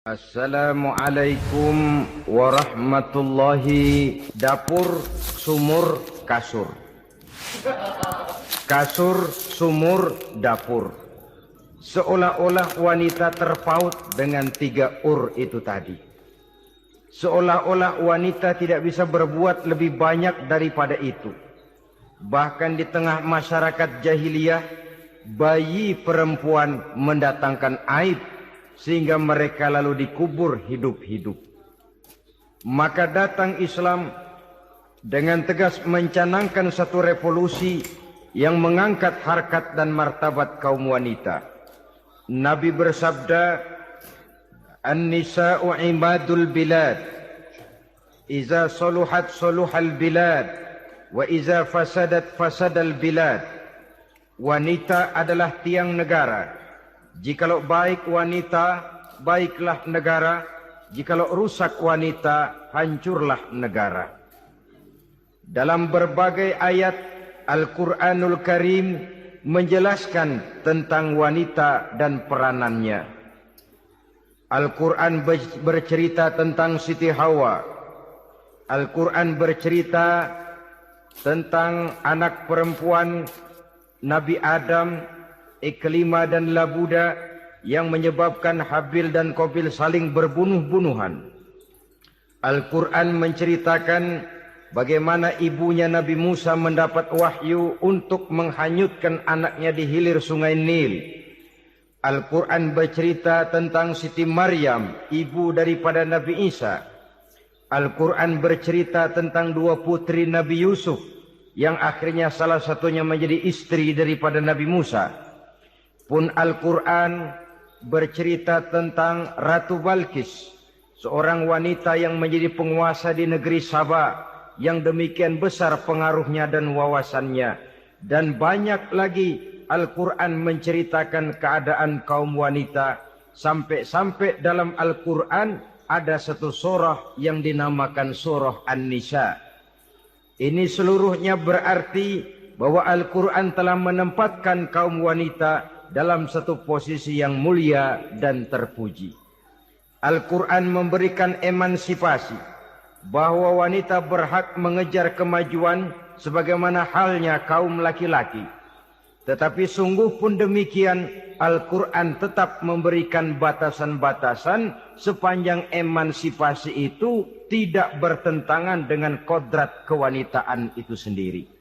Assalamualaikum warahmatullahi. Dapur, sumur, kasur. Kasur, sumur, dapur. Seolah-olah wanita terpaut dengan 3 ur itu tadi. Seolah-olah wanita tidak bisa berbuat lebih banyak daripada itu. Bahkan di tengah masyarakat jahiliyah, bayi perempuan mendatangkan aib sehingga mereka lalu dikubur hidup-hidup. Maka datang Islam dengan tegas mencanangkan satu revolusi yang mengangkat harkat dan martabat kaum wanita. Nabi bersabda, "An-nisa'u imadul bilad. Iza saluhat saluhal bilad, wa iza fasadat fasadal bilad." Wanita adalah tiang negara. Jikalau baik wanita, baiklah negara. Jikalau rusak wanita, hancurlah negara. Dalam berbagai ayat Al-Quranul Karim menjelaskan tentang wanita dan peranannya. Al-Quran bercerita tentang Siti Hawa. Al-Quran bercerita tentang anak perempuan Nabi Adam, Iklima dan Labuda, yang menyebabkan Habil dan Qabil saling berbunuh-bunuhan. Al-Quran menceritakan bagaimana ibunya Nabi Musa mendapat wahyu untuk menghanyutkan anaknya di hilir sungai Nil. Al-Quran bercerita tentang Siti Maryam, ibu daripada Nabi Isa. Al-Quran bercerita tentang 2 putri Nabi Yusuf, yang akhirnya salah satunya menjadi istri daripada Nabi Musa. Pun Al-Quran bercerita tentang Ratu Balkis, seorang wanita yang menjadi penguasa di negeri Sabah, yang demikian besar pengaruhnya dan wawasannya. Dan banyak lagi Al-Quran menceritakan keadaan kaum wanita, sampai-sampai dalam Al-Quran ada satu surah yang dinamakan surah An-Nisa. Ini seluruhnya berarti bahwa Al-Quran telah menempatkan kaum wanita dalam satu posisi yang mulia dan terpuji. Al-Quran memberikan emansipasi, bahwa wanita berhak mengejar kemajuan sebagaimana halnya kaum laki-laki. Tetapi sungguh pun demikian, Al-Quran tetap memberikan batasan-batasan sepanjang emansipasi itu tidak bertentangan dengan kodrat kewanitaan itu sendiri.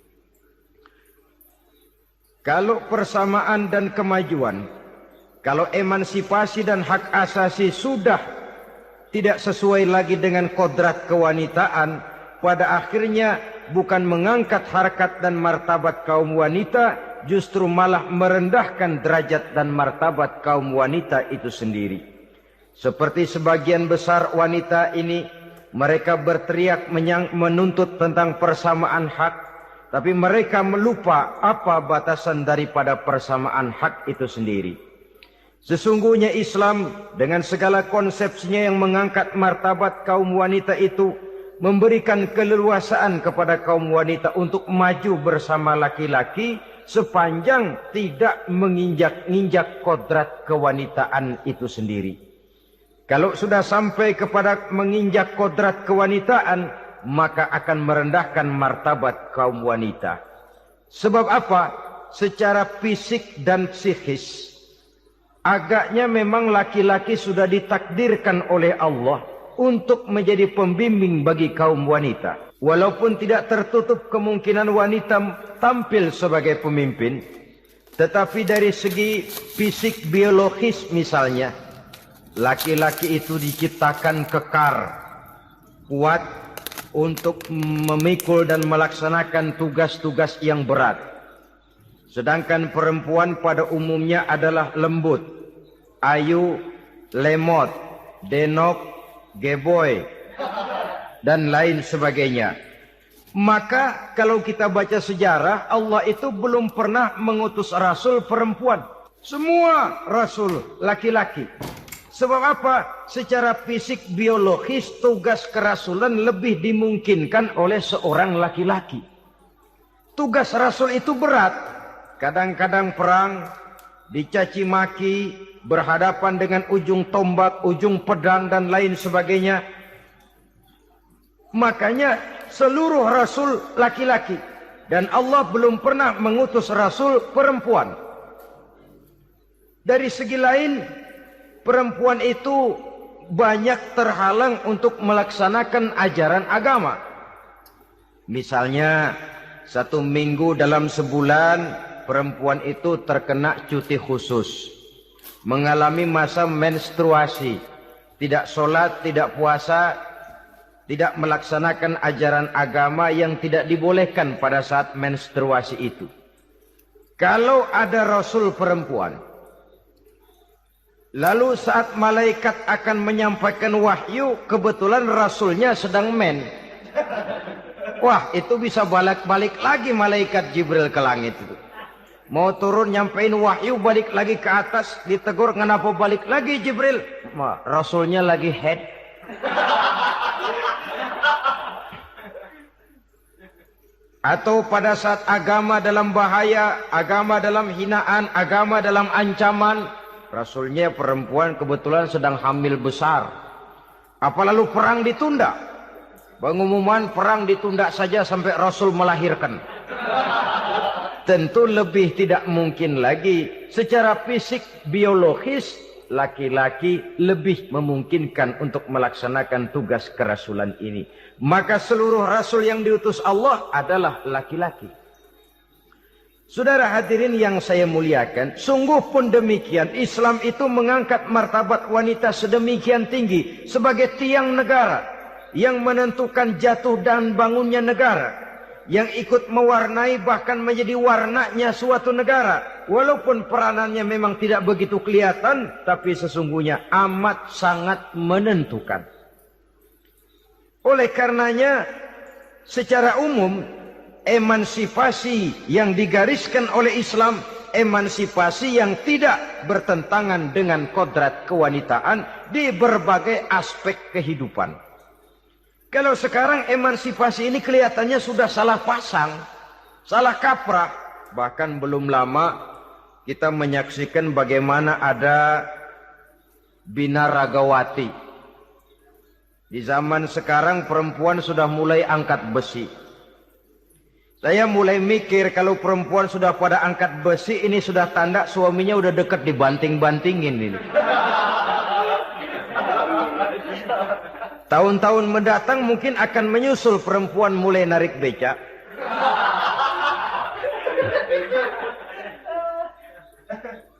Kalau persamaan dan kemajuan, kalau emansipasi dan hak asasi sudah tidak sesuai lagi dengan kodrat kewanitaan, pada akhirnya bukan mengangkat harkat dan martabat kaum wanita, justru malah merendahkan derajat dan martabat kaum wanita itu sendiri. Seperti sebagian besar wanita ini, mereka berteriak menuntut tentang persamaan hak, tapi mereka melupa apa batasan daripada persamaan hak itu sendiri. Sesungguhnya Islam dengan segala konsepsinya yang mengangkat martabat kaum wanita itu, memberikan keleluasaan kepada kaum wanita untuk maju bersama laki-laki sepanjang tidak menginjak-injak kodrat kewanitaan itu sendiri. Kalau sudah sampai kepada menginjak kodrat kewanitaan, maka akan merendahkan martabat kaum wanita. Sebab apa? Secara fisik dan psikis, agaknya memang laki-laki sudah ditakdirkan oleh Allah untuk menjadi pembimbing bagi kaum wanita. Walaupun tidak tertutup kemungkinan wanita tampil sebagai pemimpin, tetapi dari segi fisik biologis misalnya, laki-laki itu diciptakan kekar, kuat, untuk memikul dan melaksanakan tugas-tugas yang berat. Sedangkan perempuan pada umumnya adalah lembut, ayu, lemot, denok, geboy, dan lain sebagainya. Maka kalau kita baca sejarah, Allah itu belum pernah mengutus rasul perempuan. Semua rasul laki-laki. Sebab apa? Secara fisik biologis tugas kerasulan lebih dimungkinkan oleh seorang laki-laki. Tugas rasul itu berat. Kadang-kadang perang, dicaci maki, berhadapan dengan ujung tombak, ujung pedang dan lain sebagainya. Makanya seluruh rasul laki-laki, dan Allah belum pernah mengutus rasul perempuan. Dari segi lain, perempuan itu banyak terhalang untuk melaksanakan ajaran agama. Misalnya, 1 minggu dalam sebulan, perempuan itu terkena cuti khusus, mengalami masa menstruasi, tidak sholat, tidak puasa, tidak melaksanakan ajaran agama yang tidak dibolehkan pada saat menstruasi itu. Kalau ada rasul perempuan, lalu saat malaikat akan menyampaikan wahyu, kebetulan rasulnya sedang men. Wah, itu bisa balik lagi malaikat Jibril ke langit itu. Mau turun nyampein wahyu, balik lagi ke atas, ditegur, kenapa balik lagi Jibril? Rasulnya lagi head. Atau pada saat agama dalam bahaya, agama dalam hinaan, agama dalam ancaman, rasulnya perempuan kebetulan sedang hamil besar. Apa lalu perang ditunda? Pengumuman perang ditunda saja sampai rasul melahirkan. Tentu lebih tidak mungkin lagi. Secara fisik, biologis, laki-laki lebih memungkinkan untuk melaksanakan tugas kerasulan ini. Maka seluruh rasul yang diutus Allah adalah laki-laki. Saudara hadirin yang saya muliakan, sungguh pun demikian, Islam itu mengangkat martabat wanita sedemikian tinggi sebagai tiang negara yang menentukan jatuh dan bangunnya negara, yang ikut mewarnai bahkan menjadi warnanya suatu negara. Walaupun peranannya memang tidak begitu kelihatan, tapi sesungguhnya amat sangat menentukan. Oleh karenanya, secara umum, emansipasi yang digariskan oleh Islam, emansipasi yang tidak bertentangan dengan kodrat kewanitaan di berbagai aspek kehidupan. Kalau sekarang emansipasi ini kelihatannya sudah salah pasang, salah kaprah. Bahkan belum lama kita menyaksikan bagaimana ada binaragawati. Di zaman sekarang perempuan sudah mulai angkat besi. Saya mulai mikir kalau perempuan sudah pada angkat besi, ini sudah tanda suaminya udah dekat dibanting-bantingin ini. Tahun-tahun mendatang mungkin akan menyusul perempuan mulai narik becak.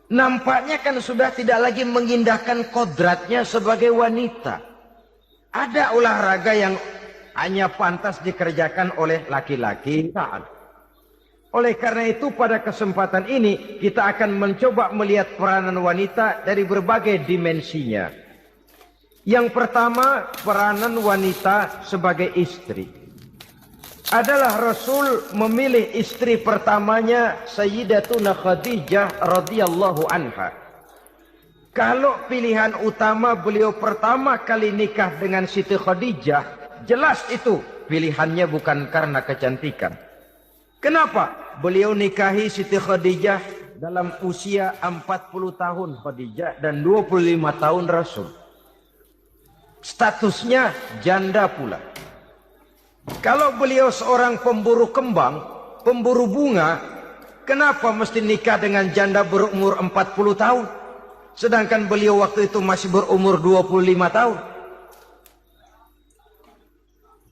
Nampaknya kan sudah tidak lagi mengindahkan kodratnya sebagai wanita. Ada olahraga yang hanya pantas dikerjakan oleh laki-laki. Oleh karena itu pada kesempatan ini kita akan mencoba melihat peranan wanita dari berbagai dimensinya. Yang pertama, peranan wanita sebagai istri. Adalah Rasul memilih istri pertamanya Sayyidatuna Khadijah radhiyallahu anha. Kalau pilihan utama beliau pertama kali nikah dengan Siti Khadijah, jelas itu pilihannya bukan karena kecantikan. Kenapa? Beliau nikahi Siti Khadijah dalam usia 40 tahun Khadijah dan 25 tahun Rasul. Statusnya janda pula. Kalau beliau seorang pemburu kembang, pemburu bunga, kenapa mesti nikah dengan janda berumur 40 tahun? Sedangkan beliau waktu itu masih berumur 25 tahun.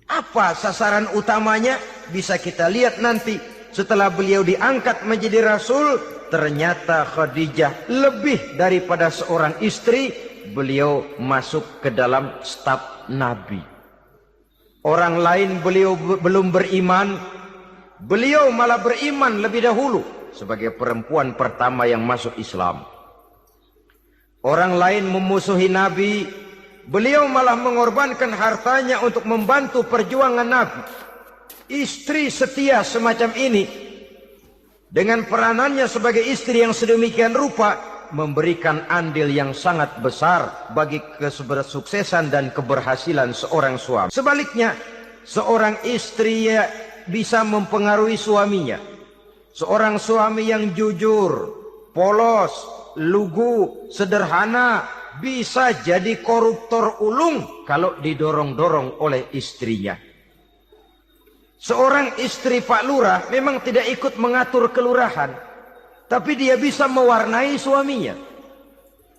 Apa sasaran utamanya? Bisa kita lihat nanti. Setelah beliau diangkat menjadi Rasul, ternyata Khadijah lebih daripada seorang istri, beliau masuk ke dalam staf Nabi. Orang lain beliau belum beriman, beliau malah beriman lebih dahulu sebagai perempuan pertama yang masuk Islam. Orang lain memusuhi Nabi, beliau malah mengorbankan hartanya untuk membantu perjuangan Nabi. Istri setia semacam ini, dengan peranannya sebagai istri yang sedemikian rupa, memberikan andil yang sangat besar bagi kesuksesan dan keberhasilan seorang suami. Sebaliknya, seorang istri bisa mempengaruhi suaminya. Seorang suami yang jujur, polos, lugu, sederhana, bisa jadi koruptor ulung kalau didorong-dorong oleh istrinya. Seorang istri Pak Lurah memang tidak ikut mengatur kelurahan, tapi dia bisa mewarnai suaminya.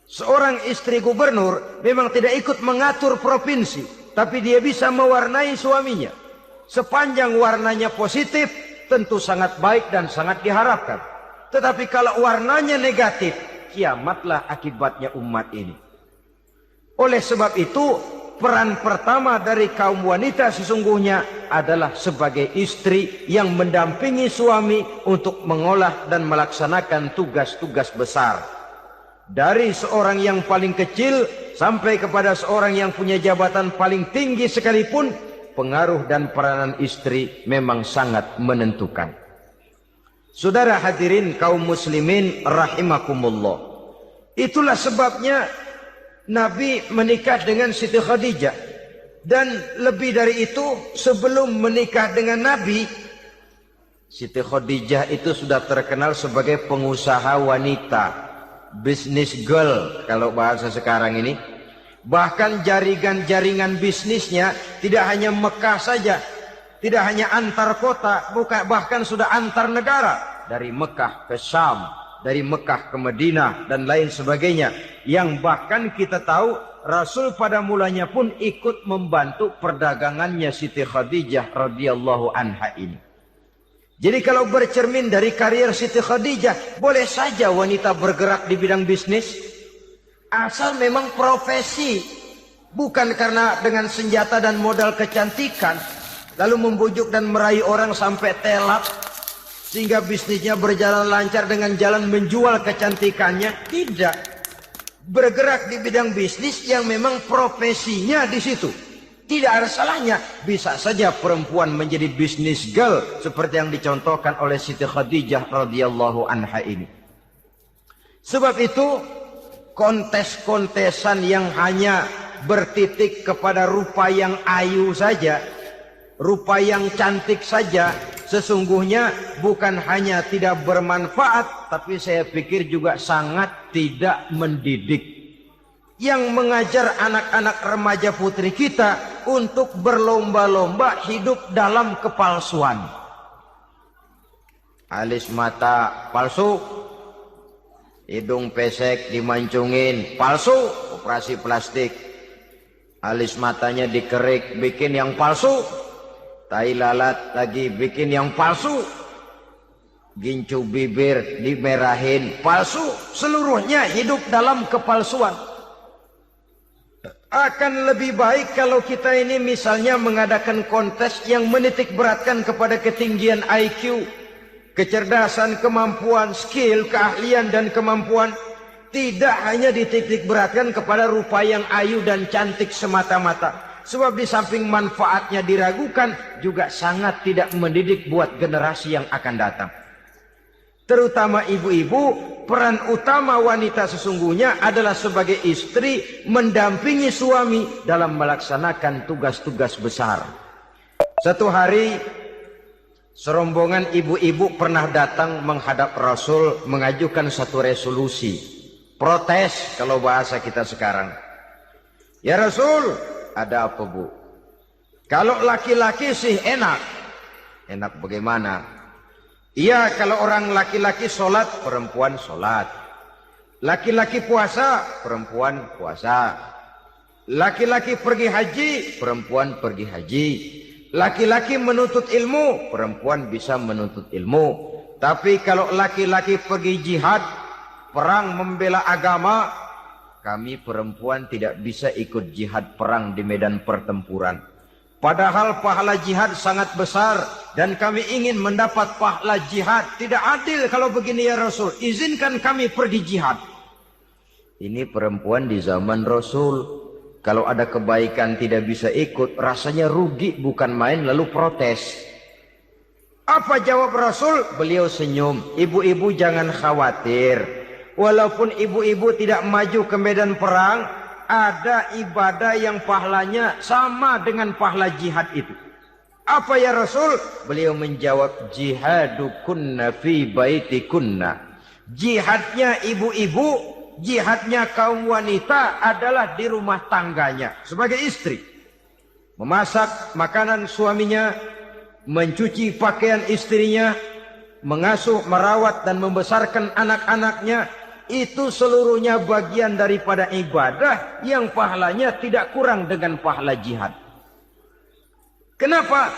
Seorang istri gubernur memang tidak ikut mengatur provinsi, tapi dia bisa mewarnai suaminya. Sepanjang warnanya positif, tentu sangat baik dan sangat diharapkan. Tetapi kalau warnanya negatif, kiamatlah akibatnya umat ini. Oleh sebab itu, peran pertama dari kaum wanita sesungguhnya adalah sebagai istri yang mendampingi suami untuk mengolah dan melaksanakan tugas-tugas besar. Dari seorang yang paling kecil sampai kepada seorang yang punya jabatan paling tinggi sekalipun, pengaruh dan peranan istri memang sangat menentukan. Saudara hadirin kaum muslimin rahimakumullah. Itulah sebabnya Nabi menikah dengan Siti Khadijah. Dan lebih dari itu, sebelum menikah dengan Nabi, Siti Khadijah itu sudah terkenal sebagai pengusaha wanita, business girl kalau bahasa sekarang ini. Bahkan jaringan-jaringan bisnisnya tidak hanya Mekah saja, tidak hanya antar kota, bahkan sudah antar negara. Dari Mekah ke Syam, dari Mekah ke Madinah, dan lain sebagainya. Yang bahkan kita tahu Rasul pada mulanya pun ikut membantu perdagangannya Siti Khadijah radhiyallahu anha ini. Jadi kalau bercermin dari karier Siti Khadijah, boleh saja wanita bergerak di bidang bisnis, asal memang profesi, bukan karena dengan senjata dan modal kecantikan lalu membujuk dan meraih orang sampai telak sehingga bisnisnya berjalan lancar dengan jalan menjual kecantikannya. Tidak, bergerak di bidang bisnis yang memang profesinya di situ. Tidak ada salahnya. Bisa saja perempuan menjadi bisnis girl seperti yang dicontohkan oleh Siti Khadijah radhiyallahu anha ini. Sebab itu kontes-kontesan yang hanya bertitik kepada rupa yang ayu saja, rupa yang cantik saja, sesungguhnya bukan hanya tidak bermanfaat, tapi saya pikir juga sangat tidak mendidik. Yang mengajar anak-anak remaja putri kita untuk berlomba-lomba hidup dalam kepalsuan. Alis mata palsu, hidung pesek dimancungin, palsu, operasi plastik. Alis matanya dikerik, bikin yang palsu. Tai lalat lagi bikin yang palsu. Gincu bibir dimerahin, palsu. Seluruhnya hidup dalam kepalsuan. Akan lebih baik kalau kita ini misalnya mengadakan kontes yang menitik beratkan kepada ketinggian IQ, kecerdasan, kemampuan, skill, keahlian dan kemampuan. Tidak hanya dititik beratkan kepada rupa yang ayu dan cantik semata-mata. Sebab di samping manfaatnya diragukan, juga sangat tidak mendidik buat generasi yang akan datang. Terutama ibu-ibu, peran utama wanita sesungguhnya adalah sebagai istri mendampingi suami dalam melaksanakan tugas-tugas besar. Satu hari, serombongan ibu-ibu pernah datang menghadap Rasul mengajukan satu resolusi. Protes kalau bahasa kita sekarang. Ya Rasul, ada apa bu? Kalau laki-laki sih enak. Enak bagaimana? Iya, kalau orang laki-laki sholat, perempuan sholat. Laki-laki puasa, perempuan puasa. Laki-laki pergi haji, perempuan pergi haji. Laki-laki menuntut ilmu, perempuan bisa menuntut ilmu. Tapi kalau laki-laki pergi jihad, perang membela agama, kami perempuan tidak bisa ikut jihad perang di medan pertempuran. Padahal pahala jihad sangat besar dan kami ingin mendapat pahala jihad. Tidak adil kalau begini ya Rasul. Izinkan kami pergi jihad. Ini perempuan di zaman Rasul. Kalau ada kebaikan tidak bisa ikut, rasanya rugi bukan main, lalu protes. Apa jawab Rasul? Beliau senyum. Ibu-ibu jangan khawatir. Walaupun ibu-ibu tidak maju ke medan perang, ada ibadah yang pahalanya sama dengan pahala jihad itu. Apa ya Rasul? Beliau menjawab, jihadukunna fi baitikunna. Jihadnya ibu-ibu, jihadnya kaum wanita adalah di rumah tangganya sebagai istri. Memasak makanan suaminya, mencuci pakaian istrinya, mengasuh, merawat dan membesarkan anak-anaknya, itu seluruhnya bagian daripada ibadah yang pahalanya tidak kurang dengan pahala jihad. Kenapa?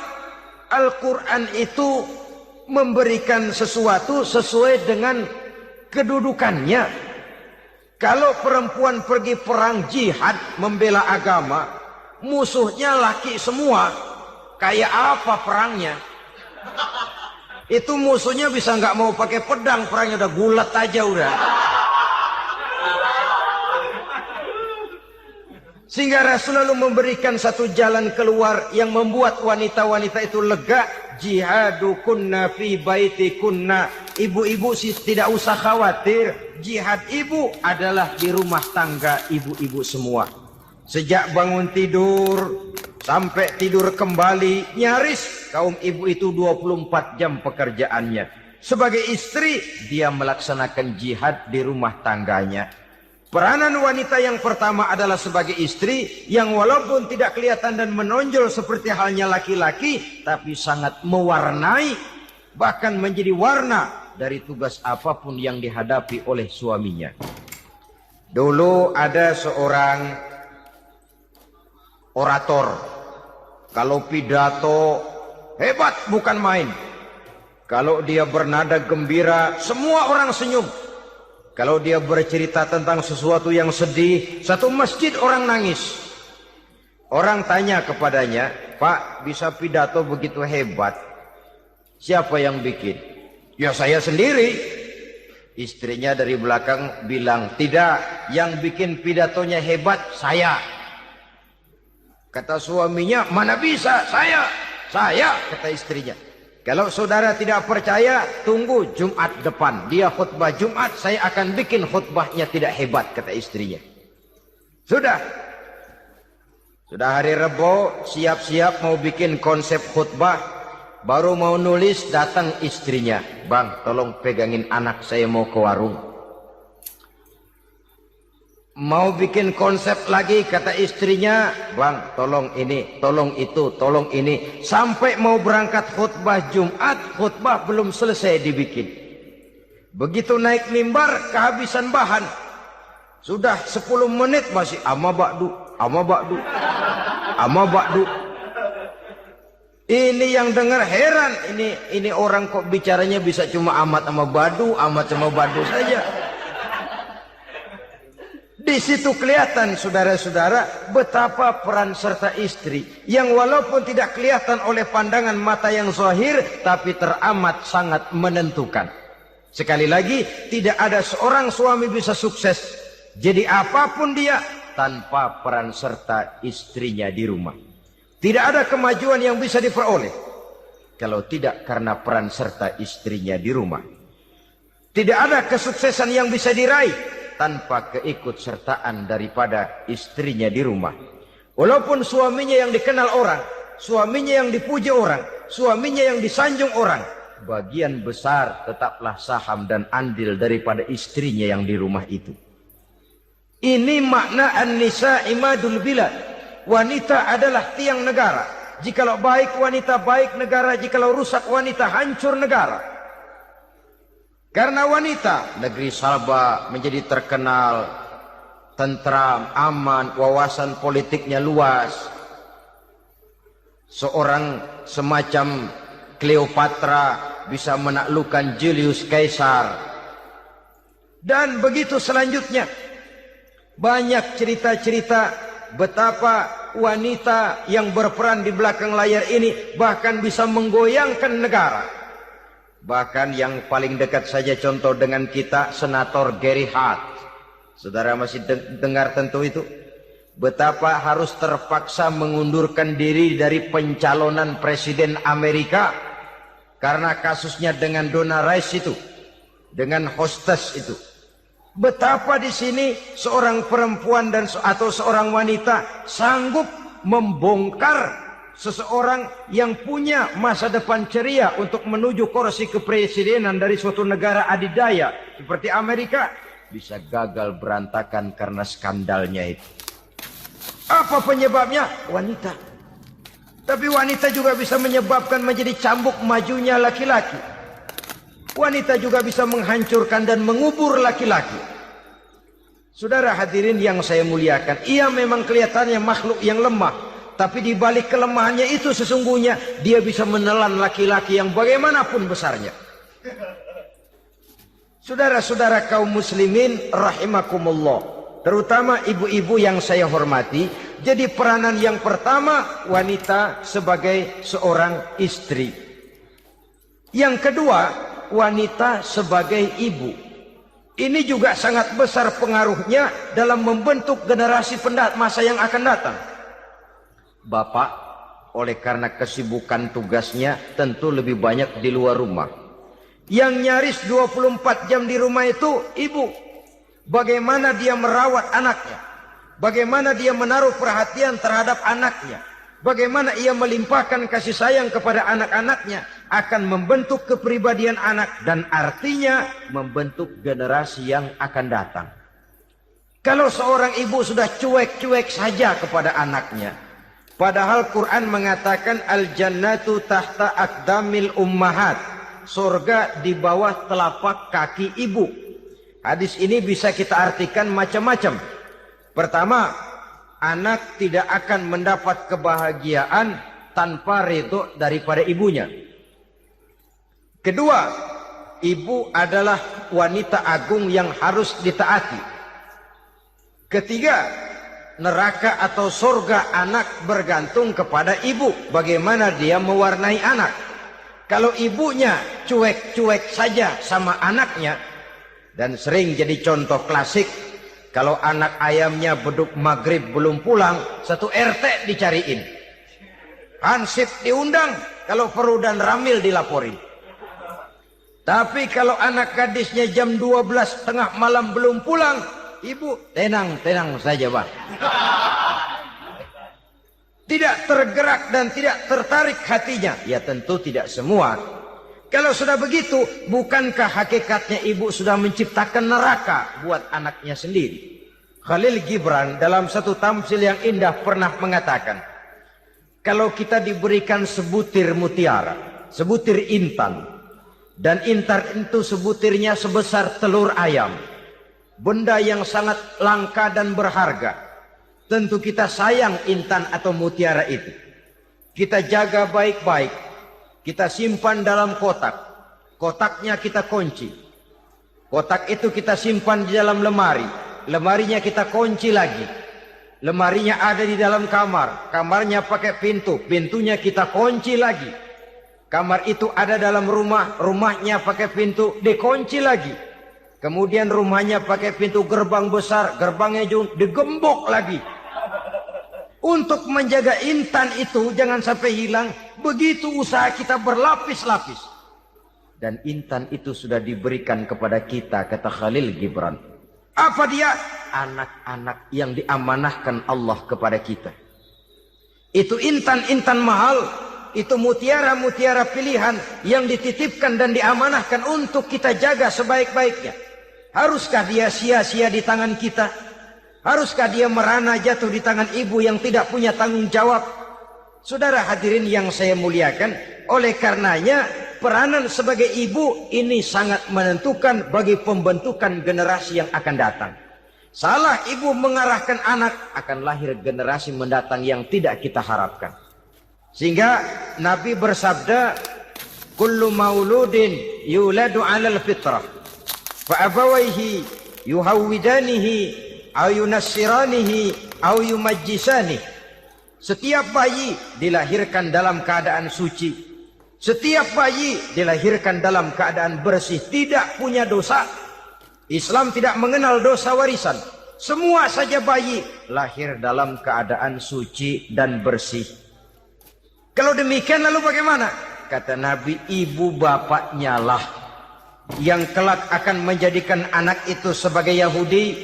Al-Quran itu memberikan sesuatu sesuai dengan kedudukannya. Kalau perempuan pergi perang jihad membela agama, musuhnya laki semua, kayak apa perangnya? Itu musuhnya bisa nggak mau pakai pedang, perangnya udah gulat aja udah. Sehingga Rasul lalu memberikan satu jalan keluar yang membuat wanita-wanita itu lega. Jihadukunna fi baitikunna. Ibu-ibu sih tidak usah khawatir. Jihad ibu adalah di rumah tangga ibu-ibu semua. Sejak bangun tidur sampai tidur kembali, nyaris kaum ibu itu 24 jam pekerjaannya. Sebagai istri, dia melaksanakan jihad di rumah tangganya. Peranan wanita yang pertama adalah sebagai istri yang walaupun tidak kelihatan dan menonjol seperti halnya laki-laki, tapi sangat mewarnai, bahkan menjadi warna dari tugas apapun yang dihadapi oleh suaminya. Dulu ada seorang orator, kalau pidato hebat bukan main. Kalau dia bernada gembira, semua orang senyum. Kalau dia bercerita tentang sesuatu yang sedih, satu masjid orang nangis. Orang tanya kepadanya, Pak, bisa pidato begitu hebat, siapa yang bikin? Ya saya sendiri. Istrinya dari belakang bilang, tidak, yang bikin pidatonya hebat saya. Kata suaminya, mana bisa, saya, kata istrinya. Kalau saudara tidak percaya, tunggu Jumat depan. Dia khutbah Jumat, saya akan bikin khutbahnya tidak hebat, kata istrinya. Sudah hari Rebo, siap-siap mau bikin konsep khutbah. Baru mau nulis, datang istrinya. Bang, tolong pegangin anak, saya mau ke warung. Mau bikin konsep lagi, kata istrinya, Bang, tolong ini, tolong itu, tolong ini. Sampai mau berangkat khutbah Jumat, khutbah belum selesai dibikin. Begitu naik mimbar, kehabisan bahan. Sudah 10 menit masih ama ba'du, ama ba'du, ama ba'du. Ini yang dengar heran, ini orang kok bicaranya bisa cuma amat sama badu, amat sama badu saja. Di situ kelihatan saudara-saudara betapa peran serta istri yang walaupun tidak kelihatan oleh pandangan mata yang zahir, tapi teramat sangat menentukan. Sekali lagi, tidak ada seorang suami bisa sukses jadi apapun dia tanpa peran serta istrinya di rumah. Tidak ada kemajuan yang bisa diperoleh kalau tidak karena peran serta istrinya di rumah. Tidak ada kesuksesan yang bisa diraih tanpa keikutsertaan daripada istrinya di rumah. Walaupun suaminya yang dikenal orang, suaminya yang dipuji orang, suaminya yang disanjung orang, bagian besar tetaplah saham dan andil daripada istrinya yang di rumah itu. Ini makna an-nisa imadul bilad. Wanita adalah tiang negara. Jikalau baik wanita, baik negara. Jikalau rusak wanita, hancur negara. Karena wanita, negeri Salba menjadi terkenal, tentram, aman, wawasan politiknya luas. Seorang semacam Cleopatra bisa menaklukkan Julius Caesar. Dan begitu selanjutnya. Banyak cerita-cerita betapa wanita yang berperan di belakang layar ini bahkan bisa menggoyangkan negara. Bahkan yang paling dekat saja contoh dengan kita, Senator Gary Hart. Saudara masih dengar tentu itu. Betapa harus terpaksa mengundurkan diri dari pencalonan presiden Amerika karena kasusnya dengan Donna Rice itu, dengan hostess itu. Betapa di sini seorang perempuan atau seorang wanita sanggup membongkar seseorang yang punya masa depan ceria untuk menuju kursi kepresidenan dari suatu negara adidaya seperti Amerika bisa gagal berantakan karena skandalnya itu. Apa penyebabnya? Wanita. Tapi wanita juga bisa menyebabkan menjadi cambuk majunya laki-laki. Wanita juga bisa menghancurkan dan mengubur laki-laki. Saudara hadirin yang saya muliakan, ia memang kelihatannya makhluk yang lemah, tapi di balik kelemahannya itu sesungguhnya dia bisa menelan laki-laki yang bagaimanapun besarnya. Saudara-saudara kaum muslimin rahimakumullah, terutama ibu-ibu yang saya hormati, jadi peranan yang pertama wanita sebagai seorang istri. Yang kedua, wanita sebagai ibu. Ini juga sangat besar pengaruhnya dalam membentuk generasi masa yang akan datang. Bapak, oleh karena kesibukan tugasnya, tentu lebih banyak di luar rumah. Yang nyaris 24 jam di rumah itu ibu. Bagaimana dia merawat anaknya, bagaimana dia menaruh perhatian terhadap anaknya, bagaimana ia melimpahkan kasih sayang kepada anak-anaknya, akan membentuk kepribadian anak dan artinya membentuk generasi yang akan datang. Kalau seorang ibu sudah cuek-cuek saja kepada anaknya, padahal Quran mengatakan al-jannatu tahta aqdamil ummahat, surga di bawah telapak kaki ibu. Hadis ini bisa kita artikan macam-macam. Pertama, anak tidak akan mendapat kebahagiaan tanpa ridho daripada ibunya. Kedua, ibu adalah wanita agung yang harus ditaati. Ketiga, neraka atau surga anak bergantung kepada ibu. Bagaimana dia mewarnai anak. Kalau ibunya cuek-cuek saja sama anaknya, dan sering jadi contoh klasik, kalau anak ayamnya beduk maghrib belum pulang, satu RT dicariin. Hansip diundang, kalau perlu dan Ramil dilaporin. Tapi kalau anak gadisnya jam 12 tengah malam belum pulang, ibu tenang saja bang. Tidak tergerak dan tidak tertarik hatinya. Ya tentu tidak semua. Kalau sudah begitu, bukankah hakikatnya ibu sudah menciptakan neraka buat anaknya sendiri? Khalil Gibran dalam satu tamsil yang indah pernah mengatakan, kalau kita diberikan sebutir mutiara, sebutir intan, dan intan itu sebutirnya sebesar telur ayam, benda yang sangat langka dan berharga, tentu kita sayang intan atau mutiara itu. Kita jaga baik-baik, kita simpan dalam kotak, kotaknya kita kunci, kotak itu kita simpan di dalam lemari, lemarinya kita kunci lagi, lemarinya ada di dalam kamar, kamarnya pakai pintu, pintunya kita kunci lagi. Kamar itu ada dalam rumah, rumahnya pakai pintu, dikunci lagi. Kemudian rumahnya pakai pintu gerbang besar, gerbangnya juga digembok lagi. Untuk menjaga intan itu jangan sampai hilang, begitu usaha kita berlapis-lapis. Dan intan itu sudah diberikan kepada kita, kata Khalil Gibran. Apa dia? Anak-anak yang diamanahkan Allah kepada kita. Itu intan-intan mahal. Itu mutiara-mutiara pilihan yang dititipkan dan diamanahkan untuk kita jaga sebaik-baiknya. Haruskah dia sia-sia di tangan kita? Haruskah dia merana jatuh di tangan ibu yang tidak punya tanggung jawab? Saudara hadirin yang saya muliakan, oleh karenanya peranan sebagai ibu ini sangat menentukan bagi pembentukan generasi yang akan datang. Salah ibu mengarahkan anak, akan lahir generasi mendatang yang tidak kita harapkan. Sehingga Nabi bersabda, kullu mauludin yuladu 'alal fitrah fa abawayhi yuhawwidanihi aw yunassiranihi aw yumajjisanihi. Setiap bayi dilahirkan dalam keadaan suci, setiap bayi dilahirkan dalam keadaan bersih, tidak punya dosa. Islam tidak mengenal dosa warisan. Semua saja bayi lahir dalam keadaan suci dan bersih. Kalau demikian lalu bagaimana? Kata Nabi, ibu bapaknya lah yang kelak akan menjadikan anak itu sebagai Yahudi,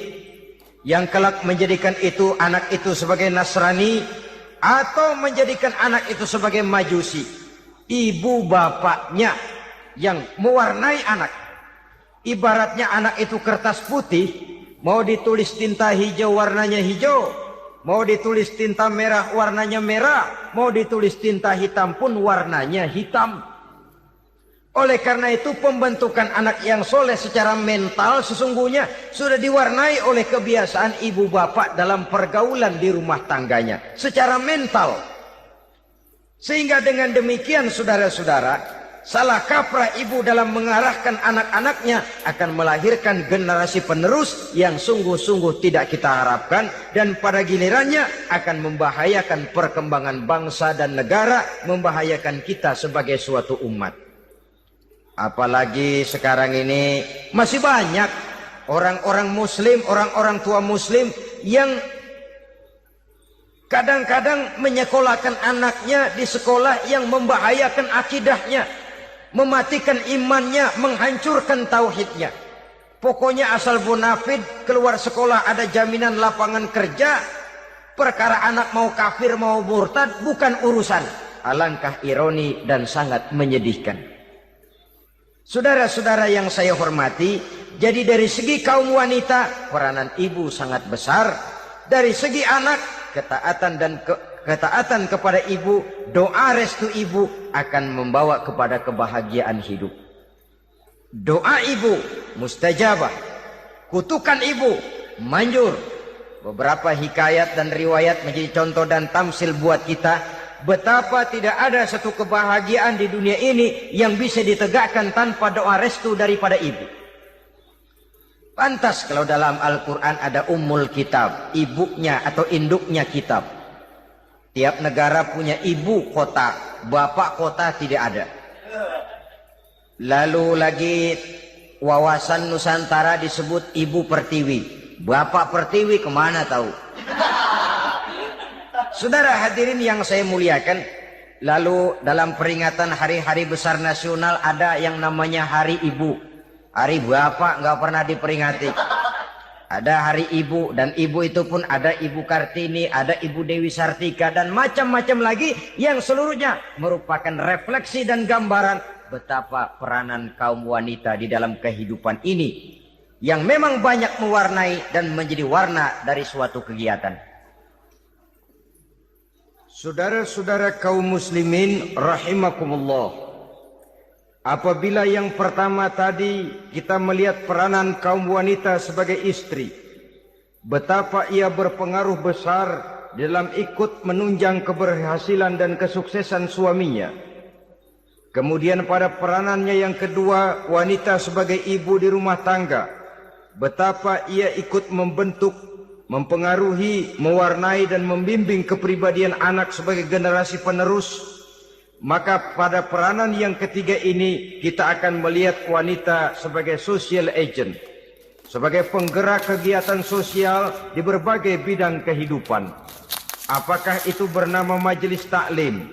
yang kelak menjadikan itu anak itu sebagai Nasrani, atau menjadikan anak itu sebagai majusi. Ibu bapaknya yang mewarnai anak. Ibaratnya anak itu kertas putih, mau ditulis tinta hijau warnanya hijau, mau ditulis tinta merah warnanya merah, mau ditulis tinta hitam pun warnanya hitam. Oleh karena itu pembentukan anak yang soleh secara mental sesungguhnya sudah diwarnai oleh kebiasaan ibu bapak dalam pergaulan di rumah tangganya. Secara mental. Sehingga dengan demikian saudara-saudara, salah kaprah ibu dalam mengarahkan anak-anaknya akan melahirkan generasi penerus yang sungguh-sungguh tidak kita harapkan. Dan pada gilirannya akan membahayakan perkembangan bangsa dan negara, membahayakan kita sebagai suatu umat. Apalagi sekarang ini masih banyak orang-orang muslim, orang-orang tua muslim yang kadang-kadang menyekolahkan anaknya di sekolah yang membahayakan akidahnya, mematikan imannya, menghancurkan tauhidnya. Pokoknya asal bonafid keluar sekolah ada jaminan lapangan kerja, perkara anak mau kafir mau murtad bukan urusan. Alangkah ironi dan sangat menyedihkan. Saudara-saudara yang saya hormati, jadi dari segi kaum wanita peranan ibu sangat besar. Dari segi anak, ketaatan kepada ibu, doa restu ibu akan membawa kepada kebahagiaan hidup. Doa ibu mustajabah, kutukan ibu manjur. Beberapa hikayat dan riwayat menjadi contoh dan tamsil buat kita betapa tidak ada satu kebahagiaan di dunia ini yang bisa ditegakkan tanpa doa restu daripada ibu. Pantas kalau dalam Al-Quran ada ummul kitab, ibunya atau induknya kitab. Tiap negara punya ibu kota, bapak kota tidak ada. Lalu lagi wawasan Nusantara disebut ibu pertiwi, bapak pertiwi kemana tahu. Saudara hadirin yang saya muliakan, lalu dalam peringatan hari-hari besar nasional ada yang namanya Hari Ibu. Hari bapak nggak pernah diperingati. Ada Hari Ibu, dan ibu itu pun ada Ibu Kartini, ada Ibu Dewi Sartika, dan macam-macam lagi yang seluruhnya merupakan refleksi dan gambaran betapa peranan kaum wanita di dalam kehidupan ini yang memang banyak mewarnai dan menjadi warna dari suatu kegiatan. Saudara-saudara kaum muslimin rahimakumullah, apabila yang pertama tadi kita melihat peranan kaum wanita sebagai istri, betapa ia berpengaruh besar dalam ikut menunjang keberhasilan dan kesuksesan suaminya. Kemudian pada peranannya yang kedua, wanita sebagai ibu di rumah tangga, betapa ia ikut membentuk, mempengaruhi, mewarnai dan membimbing kepribadian anak sebagai generasi penerus. Maka pada peranan yang ketiga ini kita akan melihat wanita sebagai social agent, sebagai penggerak kegiatan sosial di berbagai bidang kehidupan. Apakah itu bernama majelis taklim,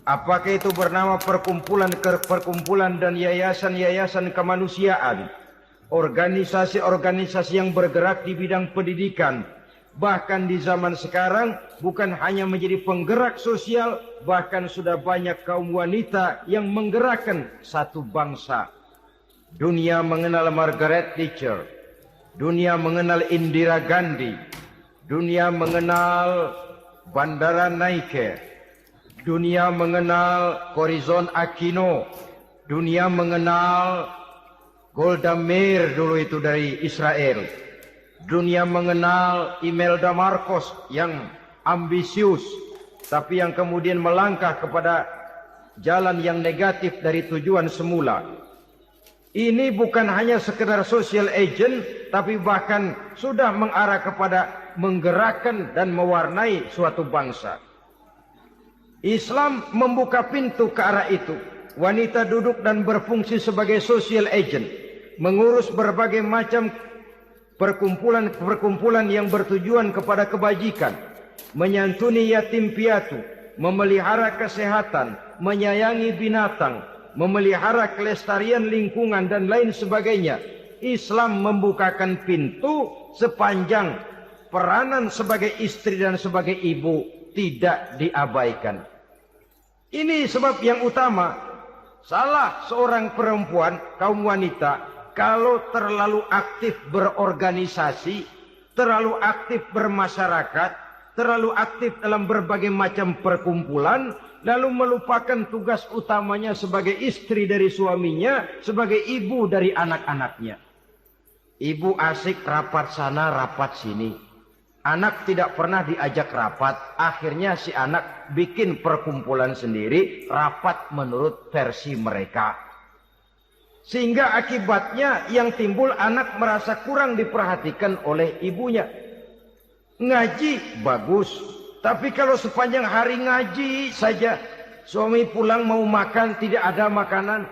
apakah itu bernama perkumpulan dan yayasan-yayasan kemanusiaan, organisasi-organisasi yang bergerak di bidang pendidikan, bahkan di zaman sekarang bukan hanya menjadi penggerak sosial, bahkan sudah banyak kaum wanita yang menggerakkan satu bangsa. Dunia mengenal Margaret Thatcher, dunia mengenal Indira Gandhi, dunia mengenal Bandara Naike, dunia mengenal Corazon Aquino, dunia mengenal Golda Meir dulu itu dari Israel. Dunia mengenal Imelda Marcos yang ambisius, tapi yang kemudian melangkah kepada jalan yang negatif dari tujuan semula. Ini bukan hanya sekedar social agent, tapi bahkan sudah mengarah kepada menggerakkan dan mewarnai suatu bangsa. Islam membuka pintu ke arah itu. Wanita duduk dan berfungsi sebagai social agent, mengurus berbagai macam perkumpulan yang bertujuan kepada kebajikan, menyantuni yatim piatu, memelihara kesehatan, menyayangi binatang, memelihara kelestarian lingkungan dan lain sebagainya. Islam membukakan pintu sepanjang peranan sebagai istri dan sebagai ibu tidak diabaikan. Ini sebab yang utama, salah seorang perempuan, kaum wanita, kalau terlalu aktif berorganisasi, terlalu aktif bermasyarakat, terlalu aktif dalam berbagai macam perkumpulan, lalu melupakan tugas utamanya sebagai istri dari suaminya, sebagai ibu dari anak-anaknya. Ibu asik rapat sana, rapat sini. Anak tidak pernah diajak rapat, akhirnya si anak bikin perkumpulan sendiri, rapat menurut versi mereka. Sehingga akibatnya yang timbul anak merasa kurang diperhatikan oleh ibunya. Ngaji bagus, tapi kalau sepanjang hari ngaji saja, suami pulang mau makan tidak ada makanan,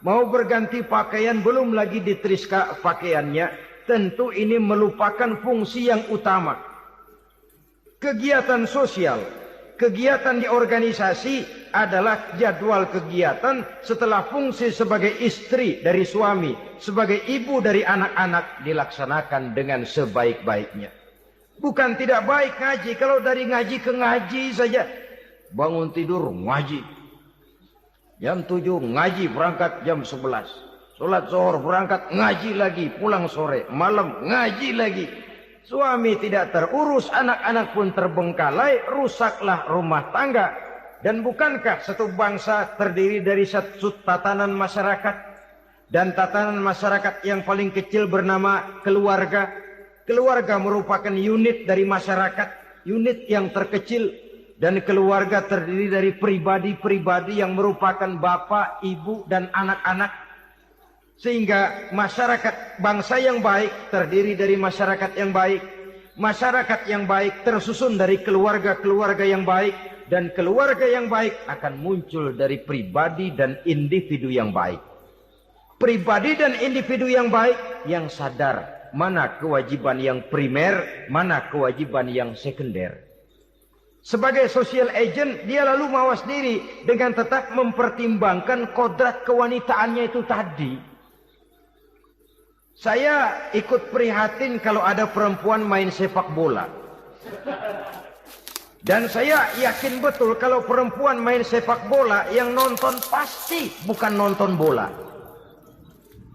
mau berganti pakaian belum lagi diteriska pakaiannya, tentu ini melupakan fungsi yang utama. Kegiatan sosial, kegiatan di organisasi adalah jadwal kegiatan setelah fungsi sebagai istri dari suami, sebagai ibu dari anak-anak dilaksanakan dengan sebaik-baiknya. Bukan tidak baik ngaji, kalau dari ngaji ke ngaji saja. Bangun tidur ngaji. Jam 7 ngaji, berangkat jam 11. Sholat zuhur berangkat ngaji lagi, pulang sore, malam ngaji lagi. Suami tidak terurus, anak-anak pun terbengkalai, rusaklah rumah tangga. Dan bukankah satu bangsa terdiri dari satu tatanan masyarakat? Dan tatanan masyarakat yang paling kecil bernama keluarga. Keluarga merupakan unit dari masyarakat, unit yang terkecil. Dan keluarga terdiri dari pribadi-pribadi yang merupakan bapak, ibu, dan anak-anak. Sehingga masyarakat bangsa yang baik terdiri dari masyarakat yang baik. Masyarakat yang baik tersusun dari keluarga-keluarga yang baik. Dan keluarga yang baik akan muncul dari pribadi dan individu yang baik. Pribadi dan individu yang baik yang sadar mana kewajiban yang primer, mana kewajiban yang sekunder. Sebagai social agent, dia lalu mawas diri dengan tetap mempertimbangkan kodrat kewanitaannya itu tadi. Saya ikut prihatin kalau ada perempuan main sepak bola. Dan saya yakin betul kalau perempuan main sepak bola, yang nonton pasti bukan nonton bola.